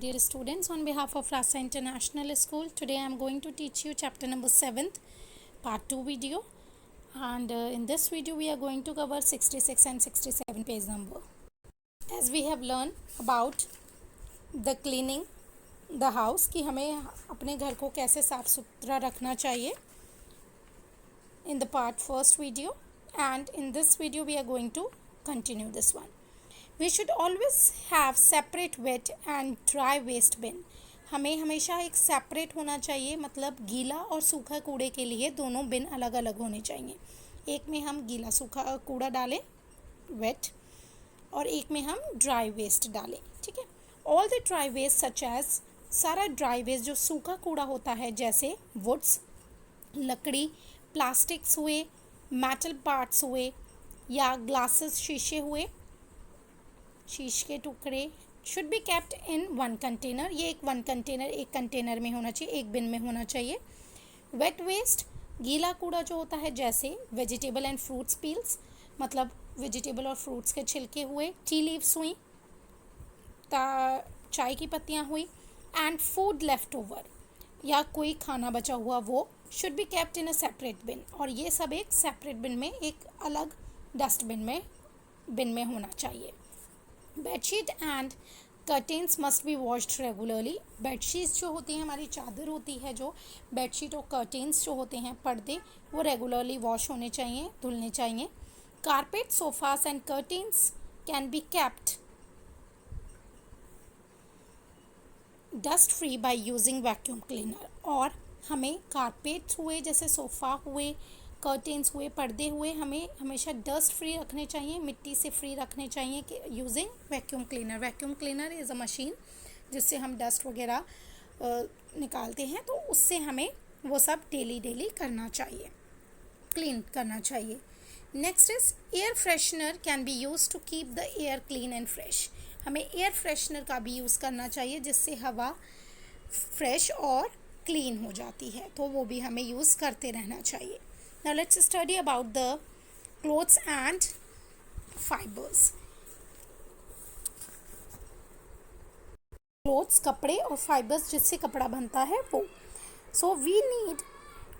Dear students, on behalf of Rasa International School, today I am going to teach you chapter number 7th, part 2 video. And in this video, we are going to cover 66 and 67 page number. As we have learned about the cleaning the house, कि हमें अपने घर को कैसे साफ सुथरा रखना चाहिए in the part first video. And in this video, we are going to continue this one. We should always have separate wet and dry waste bin. हमें हमेशा एक सेपरेट होना चाहिए, मतलब गीला और सूखा कूड़े के लिए दोनों बिन अलग अलग होने चाहिए. एक में हम गीला सूखा कूड़ा डालें वेट, और एक में हम ड्राई वेस्ट डालें. ठीक है. All the dry waste such as, सारा ड्राई वेस्ट जो सूखा कूड़ा होता है, जैसे वुड्स लकड़ी, प्लास्टिक्स हुए, मेटल पार्ट्स हुए, या ग्लासेस शीशे हुए, शीश के टुकड़े, should be kept in one container. ये एक वन कंटेनर, एक कंटेनर में होना चाहिए, एक बिन में होना चाहिए. वेट वेस्ट, गीला कूड़ा जो होता है, जैसे वेजिटेबल एंड फ्रूट्स पील्स, मतलब वेजिटेबल और फ्रूट्स के छिलके हुए, टी लीव्स हुई, चाय की पत्तियाँ हुई, एंड फूड लेफ्ट ओवर, या कोई खाना बचा हुआ, वो should be kept in a separate bin. और ये सब एक सेपरेट बिन में, एक अलग डस्टबिन बिन में होना चाहिए. Bedsheet and curtains must be washed regularly. Bedsheets जो होती हैं, हमारी चादर होती है, जो बेडशीट और कर्टेन्स जो होते हैं, पर्दे, वो रेगुलरली वॉश होने चाहिए, धुलने चाहिए. Carpet, sofas and curtains can be kept dust free by using vacuum cleaner. और हमें कारपेट हुए, जैसे सोफ़ा हुए, कर्टेन्स हुए, पर्दे हुए, हमें हमेशा डस्ट फ्री रखने चाहिए, मिट्टी से फ्री रखने चाहिए कि using vacuum cleaner. Vacuum cleaner is a machine जिससे हम डस्ट वगैरह निकालते हैं, तो उससे हमें वो सब डेली करना चाहिए, क्लीन करना चाहिए. Next is air freshener can be use to keep the air clean and fresh. हमें एयर फ्रेशनर का भी यूज़ करना चाहिए, जिससे हवा फ्रेश और क्लीन हो जाती है, तो वो भी हमें यूज़ करते रहना चाहिए. Now let's study about the clothes and fibers. Clothes कपड़े और fibers जिससे कपड़ा बनता है वो. So we need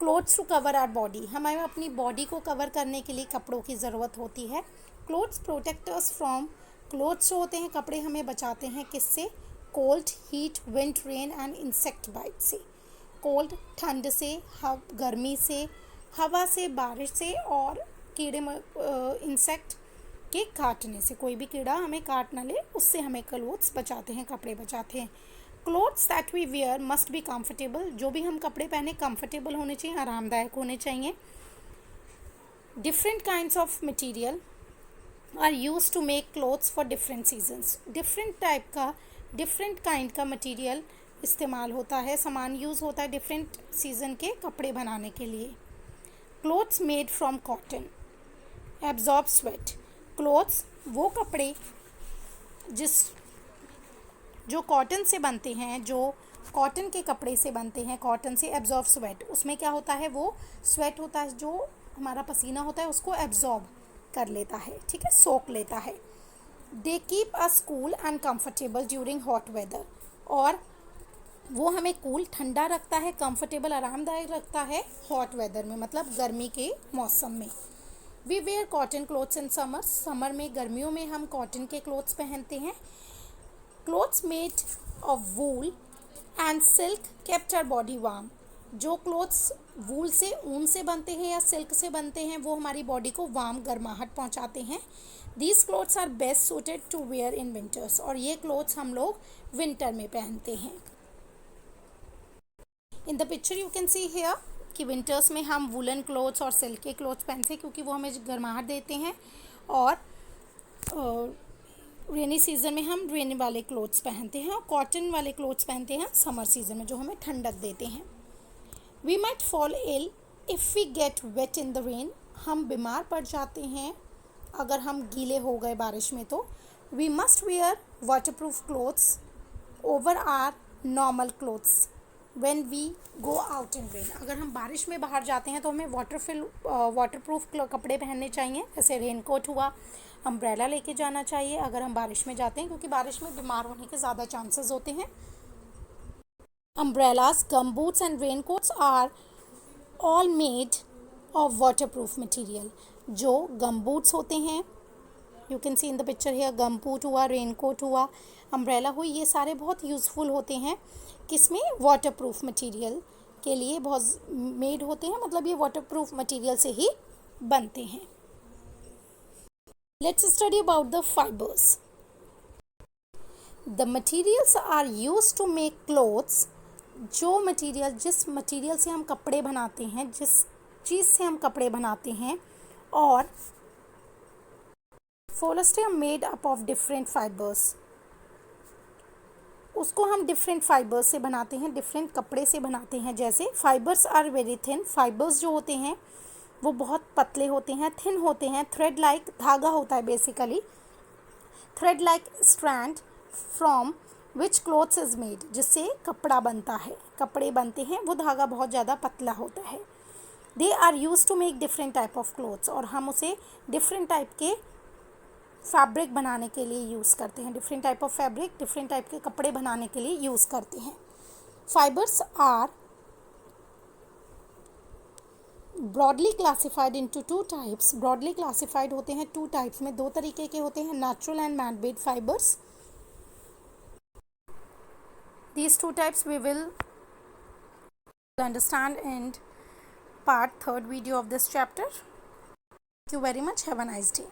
clothes to cover our body. हमें अपनी बॉडी को कवर करने के लिए कपड़ों की ज़रूरत होती है. Clothes protect us from, clothes जो होते हैं कपड़े हमें बचाते हैं किससे? Cold, heat, wind, rain and insect bite से. Cold ठंड से, गर्मी से, हवा से, बारिश से, और कीड़े इंसेक्ट के काटने से. कोई भी कीड़ा हमें काट ना ले, उससे हमें क्लोथ्स बचाते हैं, कपड़े बचाते हैं. Clothes that we wear must be comfortable. जो भी हम कपड़े पहने कंफर्टेबल होने चाहिए, आरामदायक होने चाहिए. Different kinds of material are use to make clothes for different seasons. Different type का, डिफरेंट काइंड का मटेरियल इस्तेमाल होता है, सामान यूज़ होता है डिफरेंट सीज़न के कपड़े बनाने के लिए. Clothes made from cotton absorb sweat. Clothes वो कपड़े जो कॉटन से बनते हैं, जो कॉटन के कपड़े से बनते हैं, कॉटन से एब्जॉर्ब स्वेट. उसमें क्या होता है, वो स्वेट होता है, जो हमारा पसीना होता है उसको एब्जॉर्ब कर लेता है, ठीक है, सोख लेता है. They keep us cool and comfortable during hot weather. और वो हमें कूल, ठंडा रखता है, कंफर्टेबल, आरामदायक रखता है हॉट वेदर में, मतलब गर्मी के मौसम में. We wear cotton clothes in summer. Summer में, गर्मियों में हम कॉटन के क्लोथ्स पहनते हैं. Clothes made of wool and silk kept our body warm. जो क्लोथ्स वूल से, ऊन से बनते हैं या सिल्क से बनते हैं, वो हमारी बॉडी को वार्म, गर्माहट पहुंचाते हैं. These clothes are best suited to wear in winters. और ये क्लोथ्स हम लोग विंटर में पहनते हैं. In the picture you can see here कि विंटर्स में हम वुलन क्लोथ्स और सिल्क के क्लोथ्स पहनते हैं, क्योंकि वो हमें गर्माहट देते हैं. और रेनी सीज़न में हम रेनी वाले क्लोथ्स पहनते हैं, और कॉटन वाले क्लोथ्स पहनते हैं समर सीज़न में, जो हमें ठंडक देते हैं. We might fall ill if we get wet in the rain. हम बीमार पड़ जाते हैं अगर हम गीले हो गए बारिश में, तो we must wear waterproof clothes over our normal clothes when we go out in rain. अगर हम बारिश में बाहर जाते हैं तो हमें वाटरप्रूफ कपड़े पहनने चाहिए, जैसे रेनकोट हुआ, अम्ब्रेला लेके जाना चाहिए अगर हम बारिश में जाते हैं, क्योंकि बारिश में बीमार होने के ज़्यादा चांसेस होते हैं। Umbrellas, gum boots and rain coats are all made of water proof material. जो गम बूट्स होते हैं, you can see in the picture here, gum boot हुआ, रेन कोट हुआ, अम्ब्रेला हुई, ये सारे बहुत यूज़फुल होते हैं किसमें, वाटर प्रूफ मटीरियल के लिए बहुत मेड होते हैं, मतलब ये वाटर प्रूफ मटीरियल से ही बनते हैं। Let's study about the fibres. The materials are use to make clothes. जो मटीरियल, जिस मटीरियल से हम कपड़े बनाते हैं, जिस चीज़ से हम कपड़े बनाते हैं, और polyester made up of different fibres, उसको हम डिफरेंट फाइबर्स से बनाते हैं, डिफरेंट कपड़े से बनाते हैं। जैसे fibres are very thin, fibres जो होते हैं वो बहुत पतले होते हैं, थिन होते हैं। थ्रेड लाइक, धागा होता है basically, thread like strand from which clothes is made, जिससे कपड़ा बनता है, कपड़े बनते हैं, वो धागा बहुत ज़्यादा पतला होता है। They are use to make different type of clothes, और हम उसे डिफरेंट टाइप के फैब्रिक बनाने के लिए यूज़ करते हैं, different type of fabric, different type के कपड़े बनाने के लिए यूज़ करते हैं। Fibres are broadly classified into two types. Broadly classified होते हैं टू टाइप्स में, दो तरीके के होते हैं, natural and man made fibres. These two types we will understand in part 3rd video of this chapter. Thank you very much. Have a nice day.